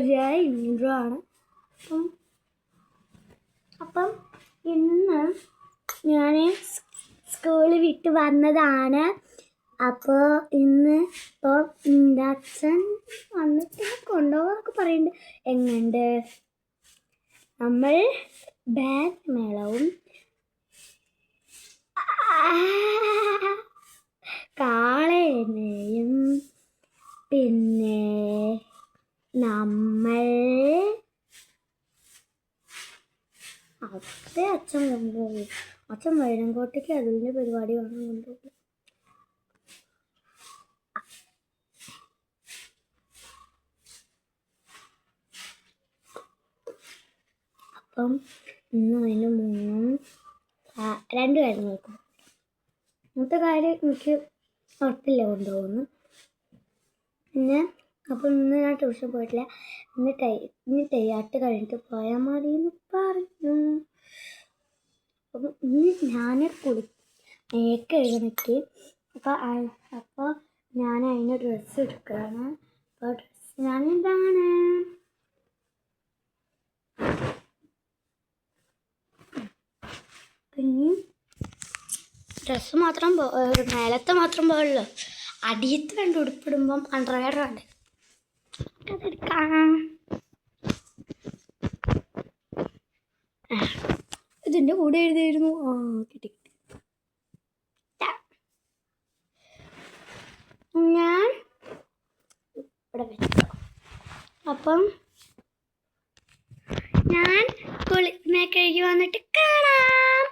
ഒരു ഇൻട്രോ ആണ്. അപ്പം ഇന്ന് ഞാൻ സ്കൂളിൽ വിട്ട് വന്നതാണ്. അപ്പോൾ ഇന്ന് ഇപ്പോൾ എൻ്റെ അച്ഛൻ വന്നിട്ട് കൊണ്ടുപോകാനൊക്കെ പറയുന്നുണ്ട്. എങ്ങനെയുണ്ട്? നമ്മൾ ബാഗ് മേളവും കാളേനെയും പിന്നെ നമ്മൾ അതെ അച്ഛൻ കൊണ്ടുപോയി. അച്ഛൻ വൈരങ്കോട്ടേക്ക് അതിൻ്റെ പരിപാടി കാണാൻ കൊണ്ടുപോയി. അപ്പം ഇന്ന് അതിന് രണ്ട് കാര്യം നോക്കും. ഇന്നത്തെ കാര്യം എനിക്ക് ഉറപ്പില്ല കൊണ്ടുപോകുന്നു. പിന്നെ അപ്പം ഇന്ന് ഞാൻ ട്യൂഷൻ പോയിട്ടില്ല. ഇന്ന് തെയ്യാട്ട് കഴിഞ്ഞിട്ട് പോയാൽ മതി എന്ന് പറഞ്ഞു. അപ്പം ഇന്ന് ഞാൻ മേക്ക് എഴുതണക്ക്. അപ്പോൾ ഞാൻ അതിന് ഡ്രസ്സ് എടുക്കുകയാണ്. അപ്പോൾ ഡ്രസ്സ് ഞാൻ എന്താണ് പിന്നെ ഡ്രസ്സ് മാത്രം മേലത്തെ മാത്രം പോകല്ലോ, അടിയത്ത് വേണ്ട ഉടുപ്പിടുമ്പം അണ്ടർവെയർ വേണ്ട. അതെടുക്കാം. ഇതിൻ്റെ കൂടെ എഴുതിയിരുന്നു. കിട്ടി. ഞാൻ ഇവിടെ വെച്ചോ. അപ്പം ഞാൻ മേക്കഴുകി വന്നിട്ട് കാണാം.